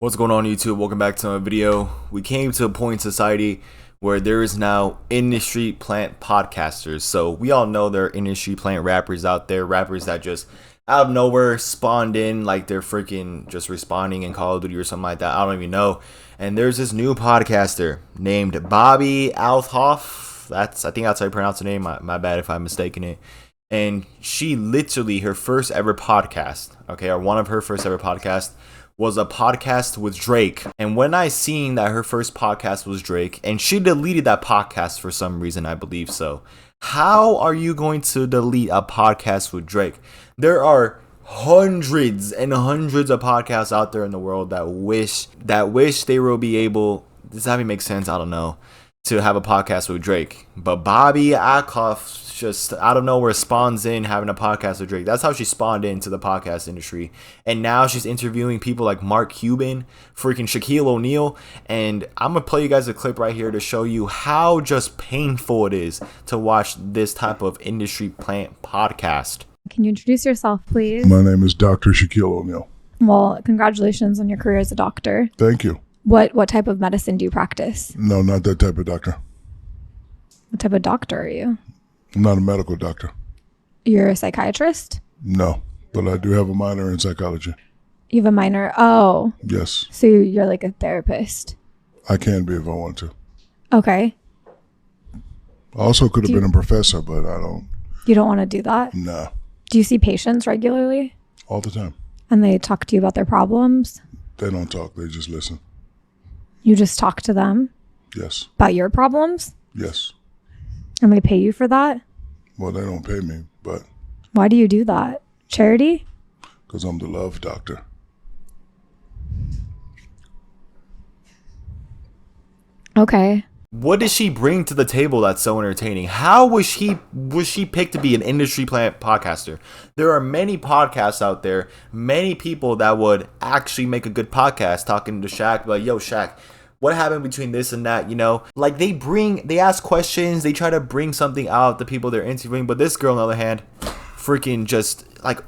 What's going on YouTube? Welcome back to my video. We came to a point in society where there is now industry plant podcasters. So we all know there are industry plant rappers out there, rappers that just out of nowhere spawned in like they're freaking just responding in Call of Duty or something like that. I don't even know. And there's this new podcaster named Bobby Althoff. I think that's how you pronounce the name. My bad if I'm mistaken it. And she literally, her first ever podcast, or one of her first ever podcasts, was a podcast with Drake. And when I seen that her first podcast was Drake, and she deleted that podcast for some reason, I believe so. How are you going to delete a podcast with Drake? There are hundreds and hundreds of podcasts out there in the world that wish they will be able, does that even make sense? I don't know, to have a podcast with Drake. But Bobby Althoff just out of nowhere spawns in having a podcast with Drake. That's how she spawned into the podcast industry. And now she's interviewing people like Mark Cuban, freaking Shaquille O'Neal. And I'm going to play you guys a clip right here to show you how just painful it is to watch this type of industry plant podcast. Can you introduce yourself, please? My name is Dr. Shaquille O'Neal. Well, congratulations on your career as a doctor. Thank you. What type of medicine do you practice? No, not that type of doctor. What type of doctor are you? I'm not a medical doctor. You're a psychiatrist? No, but I do have a minor in psychology. You have a minor? Oh. Yes. So you're like a therapist? I can be if I want to. Okay. I also could have been a professor, but I don't. You don't want to do that? Nah. Do you see patients regularly? All the time. And they talk to you about their problems? They don't talk. They just listen. You just talk to them? Yes. About your problems? Yes. And they pay you for that? Well, they don't pay me, but Why do you do that? Charity? because I'm the love doctor. Okay. What does she bring to the table that's so entertaining? How was she picked to be an industry plant podcaster? There are many podcasts out there, many people that would actually make a good podcast talking to Shaq, like, yo, Shaq, what happened between this and that, you know? Like, they ask questions, they try to bring something out the people they're interviewing, but this girl, on the other hand, freaking just, like,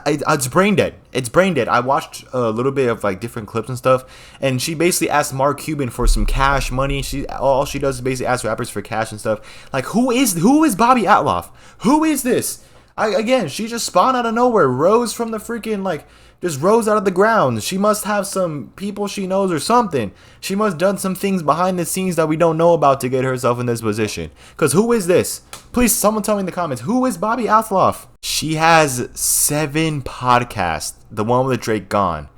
it's brain dead. It's brain dead. I watched a little bit of like different clips and stuff, and she basically asked Mark Cuban for some cash money. All she does is basically ask rappers for cash and stuff. Like, who is Bobby Althoff? Who is this? Again, she just spawned out of nowhere, rose from the freaking, like, just rose out of the ground. She must have some people she knows or something. She must have done some things behind the scenes that we don't know about to get herself in this position. Because who is this? Please, someone tell me in the comments, who is Bobby Althoff? She has 7 podcasts. The one with Drake gone.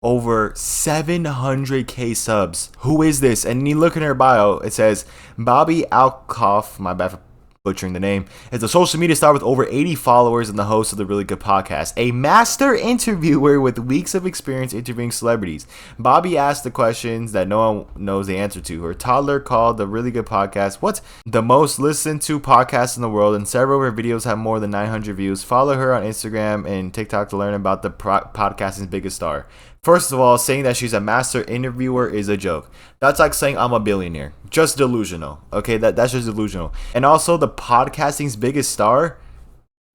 Over 700k subs. Who is this? And you look in her bio, it says Bobby Althoff, my bad for butchering the name, is a social media star with over 80 followers and the host of the Really Good Podcast. A master interviewer with weeks of experience interviewing celebrities. Bobby asked the questions that no one knows the answer to. Her toddler called the Really Good Podcast what's the most listened to podcast in the world, and several of her videos have more than 900 views. Follow her on Instagram and TikTok to learn about the podcasting's biggest star. First of all, saying that she's a master interviewer is a joke. That's like saying I'm a billionaire. Just delusional. Okay, that's just delusional. And also, the podcasting's biggest star?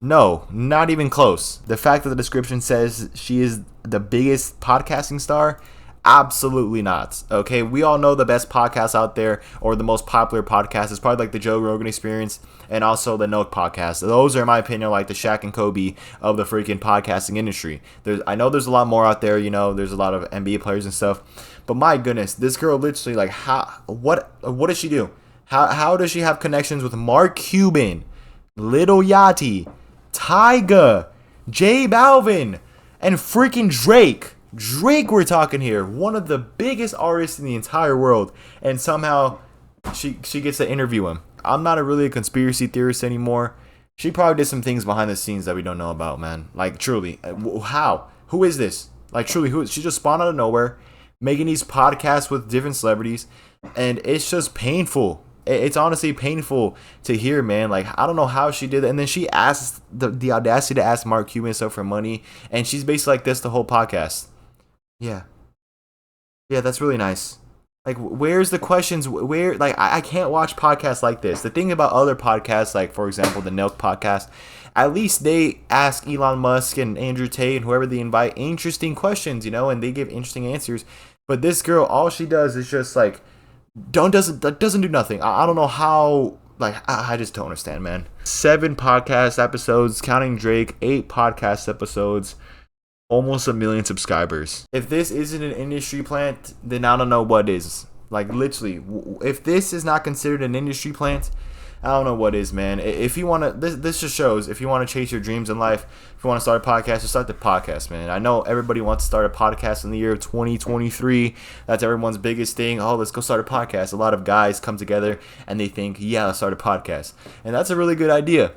No, not even close. The fact that the description says she is the biggest podcasting star? Absolutely not. Okay, we all know the best podcasts out there, or the most popular podcast, is probably like the Joe Rogan Experience and also the Nook podcast. Those are, in my opinion, like the Shaq and Kobe of the freaking podcasting industry. I know there's a lot more out there, you know, there's a lot of NBA players and stuff, but my goodness, this girl literally, like, what does she do? How does she have connections with Mark Cuban, Lil Yachty, Tyga, J Balvin, and freaking Drake? Drake, we're talking here, one of the biggest artists in the entire world, and somehow she gets to interview him. I'm not really a conspiracy theorist anymore. She probably did some things behind the scenes that we don't know about, man. Like, truly, how? Who is this? Like, truly, she just spawned out of nowhere, making these podcasts with different celebrities, and it's just painful. It's honestly painful to hear, man. Like, I don't know how she did it. And then she asked the audacity to ask Mark Cuban stuff for money, and she's basically like this the whole podcast. Yeah, that's really nice. Like, where's the questions? Where, like, I can't watch podcasts like this. The thing about other podcasts, like, for example, the Nook podcast, at least they ask Elon Musk and Andrew Tate and whoever they invite interesting questions, you know, and they give interesting answers. But this girl, all she does is just like doesn't do nothing. I don't know how. Like I just don't understand, man. 7 podcast episodes, counting Drake. 8 podcast episodes. Almost 1 million subscribers. If this isn't an industry plant, then I don't know what is. Like literally, if this is not considered an industry plant, I don't know what is, man. If you want to, this just shows if you want to chase your dreams in life, if you want to start a podcast, just start the podcast, man. I know everybody wants to start a podcast in the year of 2023. That's everyone's biggest thing. Oh, let's go start a podcast. A lot of guys come together and they think, yeah, let's start a podcast. And that's a really good idea.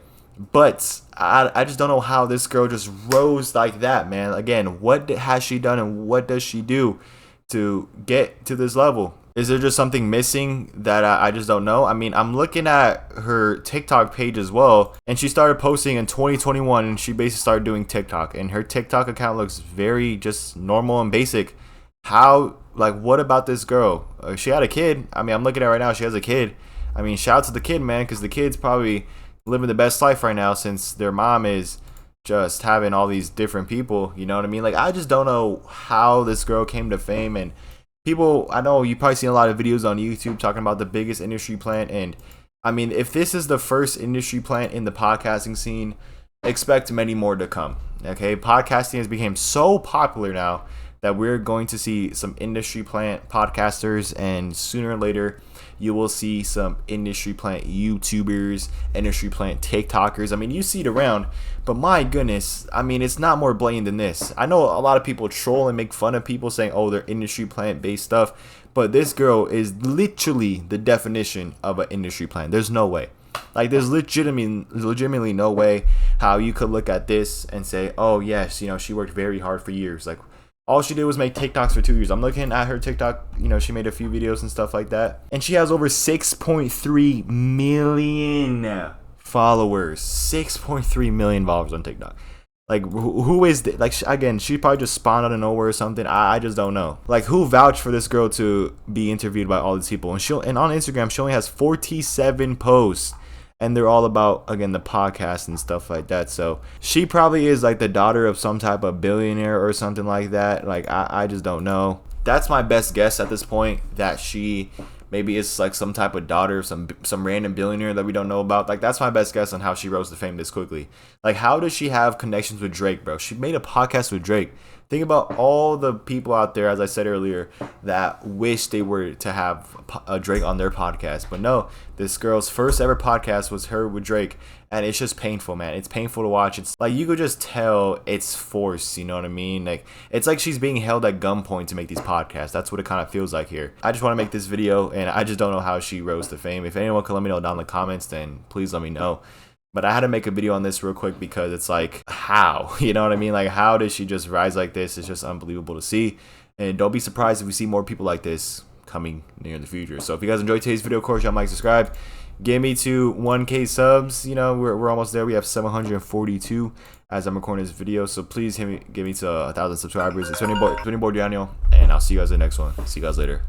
But I just don't know how this girl just rose like that, man. Again, what has she done and what does she do to get to this level? Is there just something missing that I just don't know? I mean, I'm looking at her TikTok page as well, and she started posting in 2021, and she basically started doing TikTok, and her TikTok account looks very just normal and basic. How, like, what about this girl? She had a kid. I mean, I'm looking at her right now. She has a kid. I mean, shout out to the kid, man, because the kid's probably living the best life right now since their mom is just having all these different people. You know what I mean? Like, I just don't know how this girl came to fame. And people, I know you probably seen a lot of videos on YouTube talking about the biggest industry plant. And I mean, if this is the first industry plant in the podcasting scene, expect many more to come. Okay, podcasting has become so popular now that we're going to see some industry plant podcasters, and sooner or later you will see some industry plant YouTubers, industry plant TikTokers. I mean, you see it around, but my goodness, I mean, it's not more blatant than this. I know a lot of people troll and make fun of people saying, oh, they're industry plant based stuff, but this girl is literally the definition of an industry plant. There's no way. Like, there's legitimately no way how you could look at this and say, oh yes, you know, she worked very hard for years. Like, all she did was make TikToks for 2 years. I'm looking at her TikTok, you know, she made a few videos and stuff like that. And she has over 6.3 million followers. 6.3 million followers on TikTok. Like, who is this? Like, again, she probably just spawned out of nowhere or something. I just don't know. Like, who vouched for this girl to be interviewed by all these people? And on Instagram, she only has 47 posts. And they're all about, again, the podcast and stuff like that. So she probably is like the daughter of some type of billionaire or something like that. Like, I just don't know. That's my best guess at this point, that she maybe is like some type of daughter of some random billionaire that we don't know about. Like, that's my best guess on how she rose to fame this quickly. Like, how does she have connections with Drake, bro? She made a podcast with Drake. Think about all the people out there, as I said earlier, that wish they were to have a Drake on their podcast. But no, this girl's first ever podcast was her with Drake. And it's just painful, man. It's painful to watch. It's like, you could just tell it's forced, you know what I mean? Like, it's like she's being held at gunpoint to make these podcasts. That's what it kind of feels like here. I just want to make this video, and I just don't know how she rose to fame. If anyone can let me know down in the comments, then please let me know. But I had to make a video on this real quick because it's like, how? You know what I mean? Like, how did she just rise like this? It's just unbelievable to see. And don't be surprised if we see more people like this coming near the future. So if you guys enjoyed today's video, of course, y'all might subscribe. Get me to 1K subs. You know, we're almost there. We have 742 as I'm recording this video. So please get me to 1,000 subscribers. It's GoModeDaniel, and I'll see you guys in the next one. See you guys later.